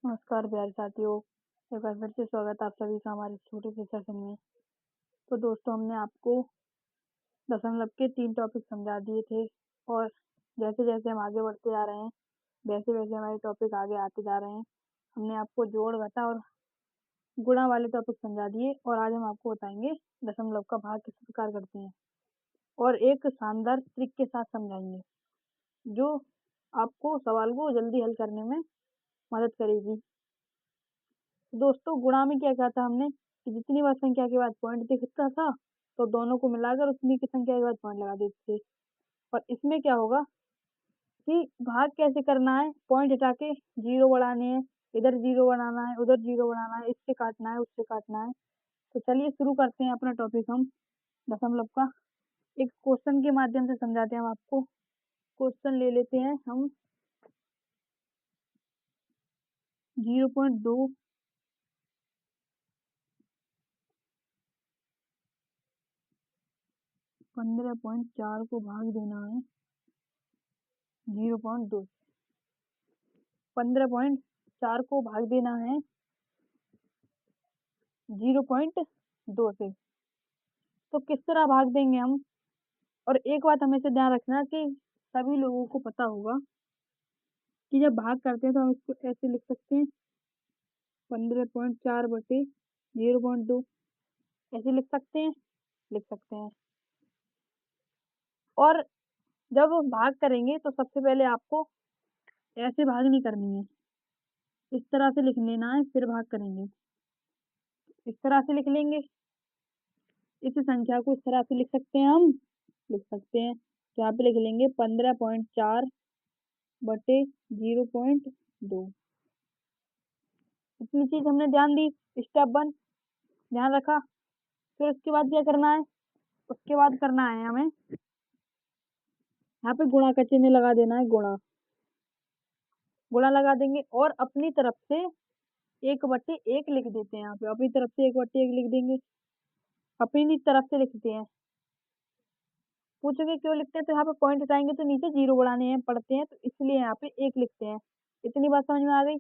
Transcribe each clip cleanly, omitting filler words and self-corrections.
नमस्कार प्यारे साथियों। एक बार फिर से स्वागत है आप सभी का हमारे छोटे से सेशन में। तो दोस्तों, हमने आपको दशमलव के 3 टॉपिक समझा दिए थे और जैसे जैसे हम आगे बढ़ते जा रहे हैं वैसे वैसे हमारे टॉपिक आगे आते जा रहे हैं। हमने आपको जोड़ घटा और गुणा वाले टॉपिक समझा दिए और आज हम आपको बताएंगे दशमलव का भाग किस प्रकार करते हैं और एक शानदार ट्रिक के साथ समझाएंगे जो आपको सवाल को जल्दी हल करने में मदद करेगी। दोस्तों, गुणा में क्या कहा था हमने कि जितनी बार संख्या के बाद पॉइंट दिखता था तो दोनों को मिलाकर उतनी की संख्या के बाद पॉइंट लगा देते थे। और इसमें क्या होगा कि भाग कैसे करना है, पॉइंट हटा के जीरो बढ़ाने हैं, इधर जीरो बनाना है, उधर जीरो बनाना है, इससे काटना है, उससे काटना है। तो चलिए शुरू करते हैं अपना टॉपिक हम दशमलव का। एक क्वेश्चन के माध्यम से समझाते हैं हम आपको। क्वेश्चन ले लेते हैं हम 0.2 15.4 को भाग देना है 0.2 15.4 को भाग देना है 0.2 से। तो किस तरह भाग देंगे हम। और एक बात हमेशा ध्यान रखना कि सभी लोगों को पता होगा कि जब भाग करते हैं तो हम इसको ऐसे लिख सकते हैं 15.4 बटे 0.2 ऐसे लिख सकते हैं, लिख सकते हैं। और जब भाग करेंगे तो सबसे पहले आपको ऐसे भाग नहीं करनी है, इस तरह से लिख लेना है, फिर भाग करेंगे। इस तरह से लिख लेंगे, इस संख्या को इस तरह से लिख सकते हैं, हम लिख सकते हैं। तो यहाँ पे लिख लेंगे 15.4 बटे 0.2। इतनी चीज हमने ध्यान दी, स्टेप 1 ध्यान रखा। फिर उसके बाद क्या करना है, उसके बाद करना है हमें यहाँ पे गुणा का चिन्ह लगा देना है, गुणा गुणा लगा देंगे और अपनी तरफ से 1/1 लिख देते हैं। यहाँ पे अपनी तरफ से 1/1 लिख देंगे, अपनी तरफ से लिखते हैं। पूछोगे क्यों लिखते हैं, तो यहाँ पे पॉइंट हटाएंगे तो नीचे जीरो बढ़ाने हैं पड़ते हैं, तो इसलिए यहाँ पे 1 लिखते हैं। इतनी बात समझ में आ गई।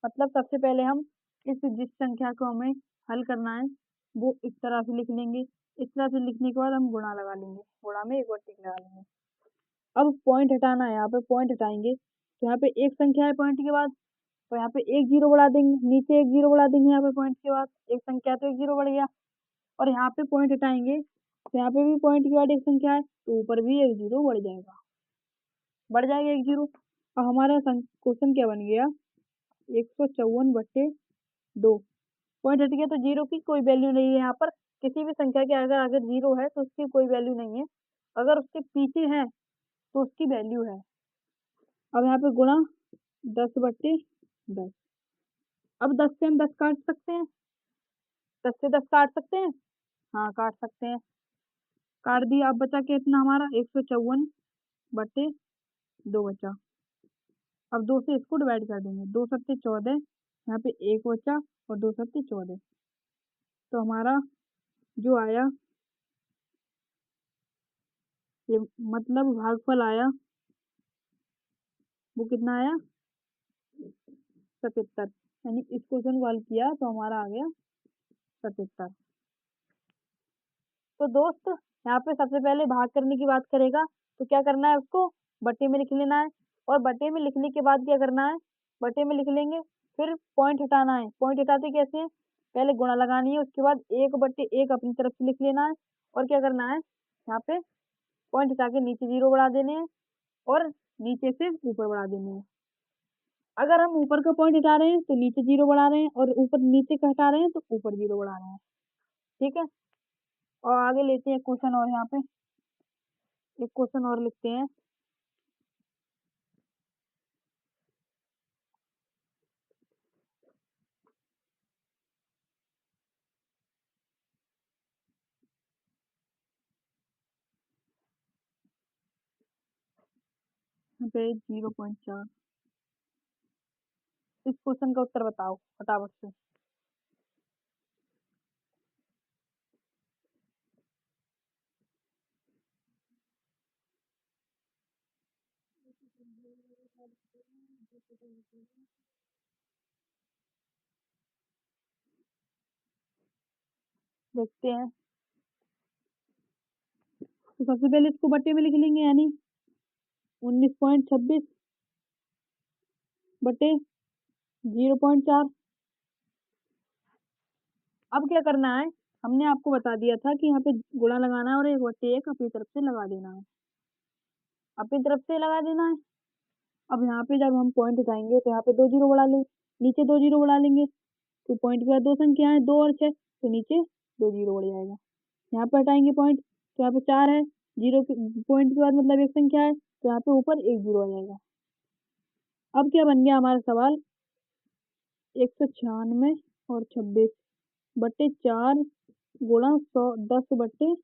मतलब सबसे पहले हम जिस संख्या को हमें हल करना है वो इस तरह से लिख लेंगे। इस तरह से लिखने के बाद हम गुणा लगा लेंगे, गुणा में 1/1 लगा लेंगे। अब पॉइंट हटाना है, यहाँ पे पॉइंट हटाएंगे तो यहाँ पे एक संख्या है पॉइंट के बाद, तो यहाँ पे एक जीरो बढ़ा देंगे, नीचे एक जीरो बढ़ा देंगे। यहाँ पे पॉइंट के बाद एक संख्या तो एक जीरो बढ़ गया, और यहाँ पे पॉइंट हटाएंगे तो यहाँ पे भी पॉइंट के बाद एक संख्या है तो ऊपर भी एक जीरो बढ़ जाएगा, बढ़ जाएगा एक जीरो। और हमारा क्वेश्चन क्या बन गया, 154/2। पॉइंट हट गया तो जीरो की कोई वैल्यू नहीं है यहाँ पर। किसी भी संख्या के अगर अगर जीरो है तो उसकी कोई वैल्यू नहीं है, अगर उसके पीछे है तो उसकी वैल्यू है। अब यहाँ पे गुणा 10/10। अब 10 से हम 10 काट सकते हैं, 10 से 10 काट सकते हैं, हाँ काट सकते हैं। काट दिया, अब बचा कितना हमारा 154/2 बचा। अब 2 से इसको डिवाइड कर देंगे, 2 सत्ते 14, यहाँ पे 1 बचा और 2 सत्ते 14। तो हमारा जो आया ये मतलब भागफल आया वो कितना आया 77। यानी इस क्वेश्चन को हल किया तो हमारा आ गया 77। तो दोस्त, यहाँ पे सबसे पहले भाग करने की बात करेगा तो क्या करना है, उसको बटे में लिख लेना है। और बटे में लिखने के बाद क्या करना है, बटे में लिख लेंगे, फिर पॉइंट हटाना है। पॉइंट हटाते कैसे हैं, पहले गुणा लगानी है, उसके बाद 1/1 अपनी तरफ से लिख लेना है। और क्या करना है, यहाँ पे पॉइंट हटा के नीचे जीरो बढ़ा देने हैं और नीचे से ऊपर बढ़ा देने हैं। अगर हम ऊपर का पॉइंट हटा रहे हैं तो नीचे जीरो बढ़ा रहे हैं, और ऊपर नीचे का हटा रहे हैं तो ऊपर जीरो बढ़ा रहे हैं। ठीक है, और आगे लेते हैं क्वेश्चन, और यहाँ पे एक क्वेश्चन और लिखते हैं। यहाँ पे 0.4। इस क्वेश्चन का उत्तर बताओ फटाफट से। देखते हैं। तो सबसे पहले इसको बट्टे में लिख लेंगे, यानी 19.26 बटे 0.4। अब क्या करना है, हमने आपको बता दिया था कि यहाँ पे गुणा लगाना है और 1/1 अपनी तरफ से लगा देना है, अपनी तरफ से लगा देना है। अब यहाँ पे जब हम पॉइंट उठाएंगे तो यहाँ पे 2 जीरो बढ़ा लें, नीचे 2 जीरो बढ़ा लेंगे, तो पॉइंट के बाद दो संख्या है 2 और 6, तो नीचे 2 जीरो बढ़ जाएगा। यहाँ पे हटाएंगे पॉइंट तो यहाँ पे 4 है, जीरो के पॉइंट के बाद मतलब एक संख्या है, तो यहाँ पे ऊपर 1 जीरो आ जाएगा। अब क्या बन गया हमारा सवाल, 196 और 26 बट्टे 4 गुणा 100 10 बट्टे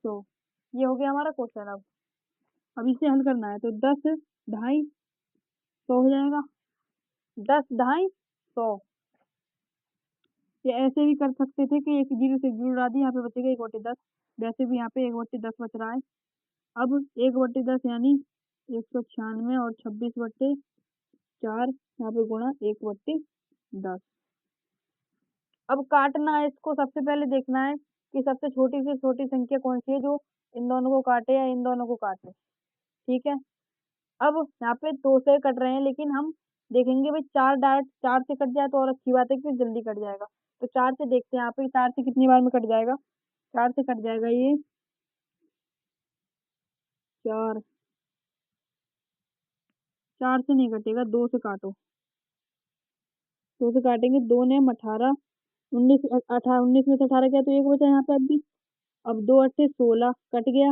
100, ये हो गया हमारा क्वेश्चन। अब इसे हल करना है तो 10 ढाई 100 हो जाएगा, 10 ढाई 100। ये ऐसे भी कर सकते थे कि एक जीरो से जीरो उड़ा दी, यहाँ पे बचेगा 1/10, वैसे भी यहाँ पे 1/10 बच रहा है। अब 1/10 यानी 196 और 26/4 यहाँ पे गुणा 1/10। अब काटना है इसको, सबसे पहले देखना है कि सबसे छोटी से छोटी संख्या कौन सी है जो इन दोनों को काटे या इन दोनों को काटे। ठीक है, अब यहाँ पे 2 से कट रहे हैं, लेकिन हम देखेंगे भाई 4 डायरेक्ट 4 से कट जाए तो और अच्छी बात है कि जल्दी कट जाएगा। तो 4 से देखते हैं यहाँ पे 4 से कितनी बार में कट जाएगा, 4 से कट जाएगा ये 4, 4 से नहीं कटेगा, 2 से काटो, 2 से काटेंगे, 2 ने 18, 19 18 19 में से 18 क्या, तो एक बचा यहाँ पे। अब 2 8 16 कट गया।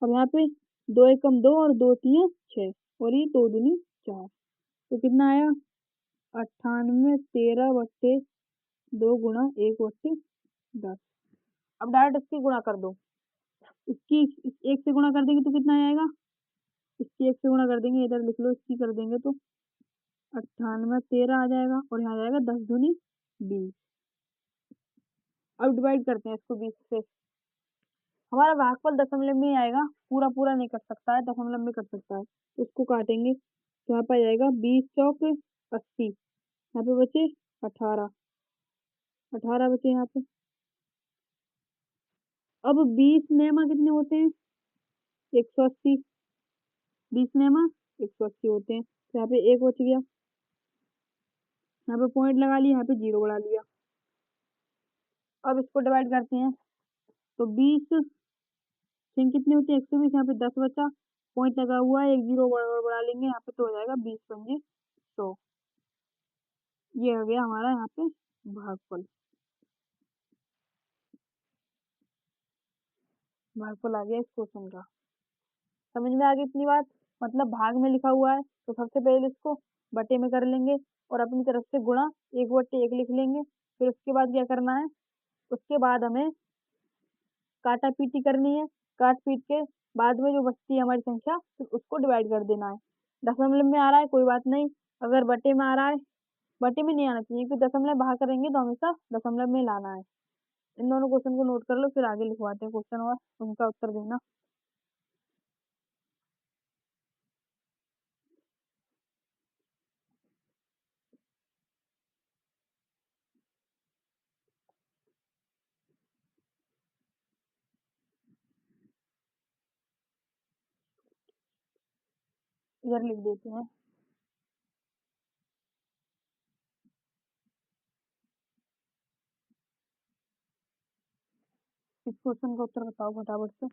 अब यहाँ पे 2 एकम 2 और 2 3 6 और ये 2 दूनी 4, तो कितना आया 98 13 बट्टे 2 गुणा 1/10। अब डायरेक्ट इसकी गुणा कर दो, इसकी एक से गुणा कर देंगे तो कितना आएगा, इसकी एक से गुणा कर देंगे, इधर लिख लो, इसकी कर देंगे तो 98 13 आ जाएगा और यहाँ जाएगा 10 दूनी 20। अब डिवाइड करते हैं इसको 20 से, हमारा भागफल दशमलव में ही आएगा, पूरा पूरा नहीं कट सकता है, दशमलव में कट सकता है, तो इसको काटेंगे तो यहाँ पे आ जाएगा 20 चौक 80, यहाँ पे बचे 18, 18 बचे यहाँ पे। अब 20 नेमा कितने होते हैं, 180, 20 नेमा 180 होते हैं, तो यहाँ पे एक बच गया, यहाँ पे पॉइंट लगा लिया, यहाँ पे जीरो बढ़ा लिया। अब इसको डिवाइड करते हैं तो 20 से कितने होते हैं 120, यहाँ पे 10 बचा, पॉइंट लगा हुआ है, एक जीरो बढ़ा लेंगे यहाँ पे, तो हो जाएगा 20 पंजे 100। ये हो गया हमारा यहाँ पे भागफल, भागफल आ गया इस क्वेश्चन का। समझ में आ गई इतनी बात, मतलब भाग में लिखा हुआ है तो सबसे पहले इसको बटे में कर लेंगे और अपनी तरफ से गुणा 1/1 लिख लेंगे। फिर उसके बाद क्या करना है, उसके बाद हमें काटा पीटी करनी है, काट पीट के बाद में जो बचती है हमारी संख्या, फिर उसको डिवाइड कर देना है। दशमलव में आ रहा है कोई बात नहीं, अगर बटे में आ रहा है, बटे में नहीं आना चाहिए क्योंकि दशमलव भाग करेंगे तो हमेशा दशमलव में लाना है। इन दोनों क्वेश्चन को नोट कर लो, फिर आगे लिखवाते हैं क्वेश्चन और उनका उत्तर देना। इधर लिख देते हैं, इस क्वेश्चन का उत्तर बताओ फटाफट से,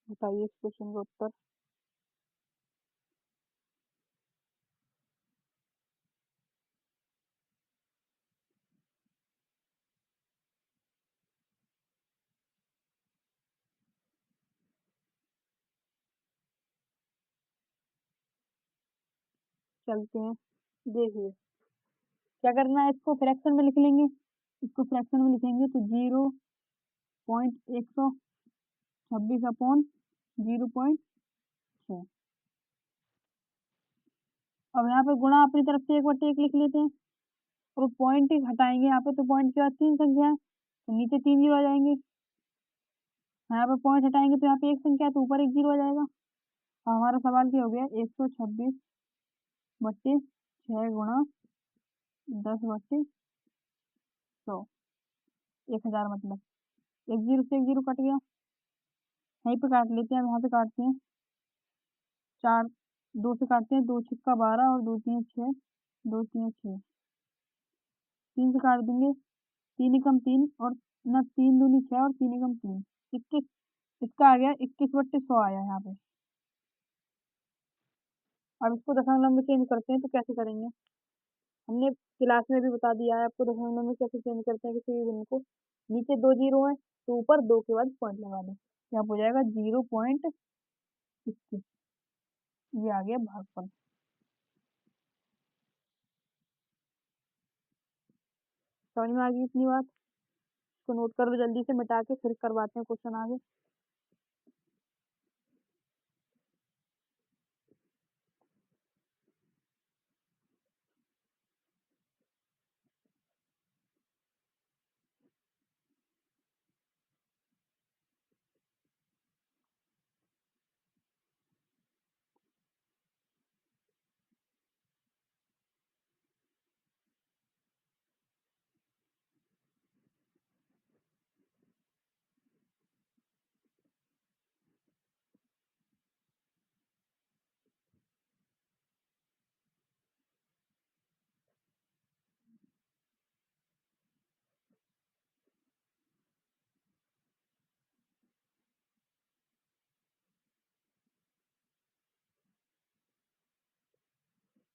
बताइए इस क्वेश्चन का उत्तर। चलते हैं, देखिए क्या करना है, इसको फ्रैक्शन में लिख लेंगे, इसको फ्रैक्शन में लिखेंगे तो 0.126 अपॉन 0.6। अब यहाँ पे गुणा अपनी तरफ से 1/1 लिख लेते हैं और पॉइंट हटाएंगे यहाँ पे, तो पॉइंट के बाद 3 संख्या है तो नीचे 3 जीरो आ जाएंगे, यहाँ पे पॉइंट हटाएंगे तो यहाँ पे एक संख्या है तो ऊपर 1 जीरो आ जाएगा। हमारा सवाल क्या हो गया, 126/6 गुणा 10/100, 1000 मतलब 1 0 से 1 0 कट गया। यहीं पे काट लेते हैं, यहाँ पे काटते हैं 4, 2 से काटते हैं, 2 छक्का 12 और 2 3 6, 2 3 6, 3 से काट देंगे, 3 एकम 3 और ना 3 दूनी 6 और 3 एकम 3, 21। इसका आ गया 21/100 आया यहाँ पे। अब इसको दशमलव में चेंज करते हैं तो कैसे करेंगे, हमने क्लास में भी बता दिया है आपको दशमलव में कैसे चेंज करते हैं किसी भी भिन्न को। नीचे 2 जीरो है तो ऊपर 2 के बाद पॉइंट लगा दो, यहाँ हो जाएगा 0.21। ये आ गया भागफल। समझ में आ गई इतनी बात, इसको नोट कर लो जल्दी से, मिटा के फिर करवाते हैं क्वेश्चन आगे।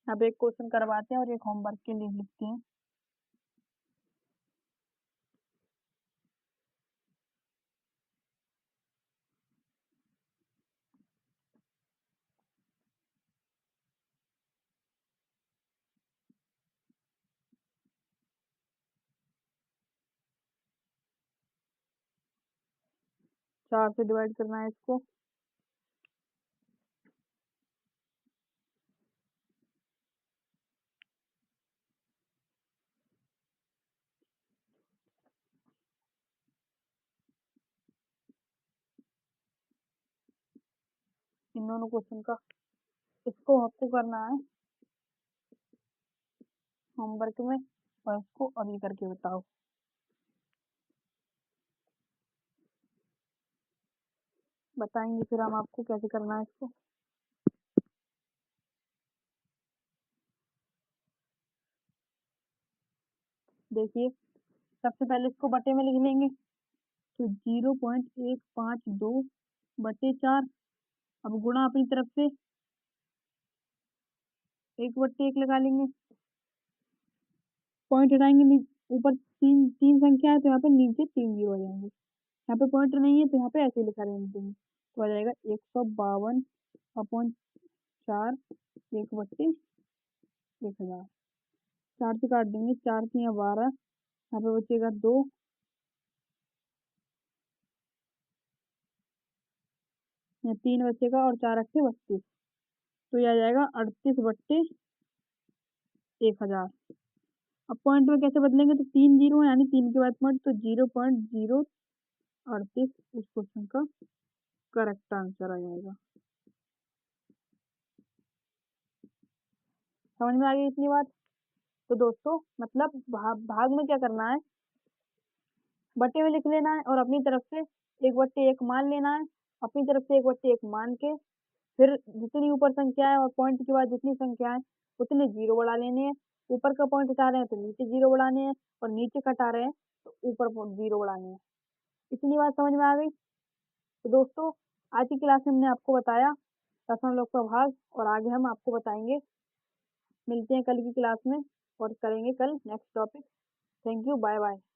अब एक क्वेश्चन करवाते हैं और एक होमवर्क के लिए लिखते हैं। चार से डिवाइड करना है इसको, इन दोनों क्वेश्चन का। इसको आपको करना है होमवर्क में और इसको अभी करके बताओ। बताएंगे फिर हम आपको कैसे करना है इसको। देखिए सबसे पहले इसको बटे में लिख लेंगे, तो 0.152/4। अब गुणा अपनी तरफ से 1/1 लगा लेंगे, पॉइंट हटाएंगे, ऊपर तीन तीन संख्या है तो यहाँ पे नीचे 3 जीरो आ जाएंगे, यहाँ पे पॉइंट नहीं है तो यहाँ पे ऐसे लिखा रहने देंगे, तो आ जाएगा 152/4 1/1000। 4 से काट देंगे, 4 से यहाँ 12, यहाँ पे बचेगा 2, यहाँ 3 बचेगा और 4 8 32, तो ये आ जाएगा 38/1000। अब पॉइंट में कैसे बदलेंगे, तो 3 जीरो है यानी 3 के बाद पॉइंट, तो 0.038 इस क्वेश्चन का करेक्ट आंसर आ जाएगा। समझ में आ गई इतनी बात। तो दोस्तों मतलब भाग में क्या करना है, बटे में लिख लेना है और अपनी तरफ से 1/1 मान लेना है, अपनी तरफ से 1/1 मान के फिर जितनी ऊपर संख्या है और पॉइंट के बाद जितनी संख्या है उतने जीरो बढ़ा लेने हैं। ऊपर का पॉइंट हटा रहे हैं तो नीचे जीरो बढ़ाने हैं, और नीचे का हटा रहे हैं तो ऊपर जीरो बढ़ाने हैं। इतनी बात समझ में आ गई। तो दोस्तों आज की क्लास में हमने आपको बताया दशमलव का भाग, और आगे हम आपको बताएंगे। मिलते हैं कल की क्लास में और करेंगे कल next topic. Thank you, bye bye.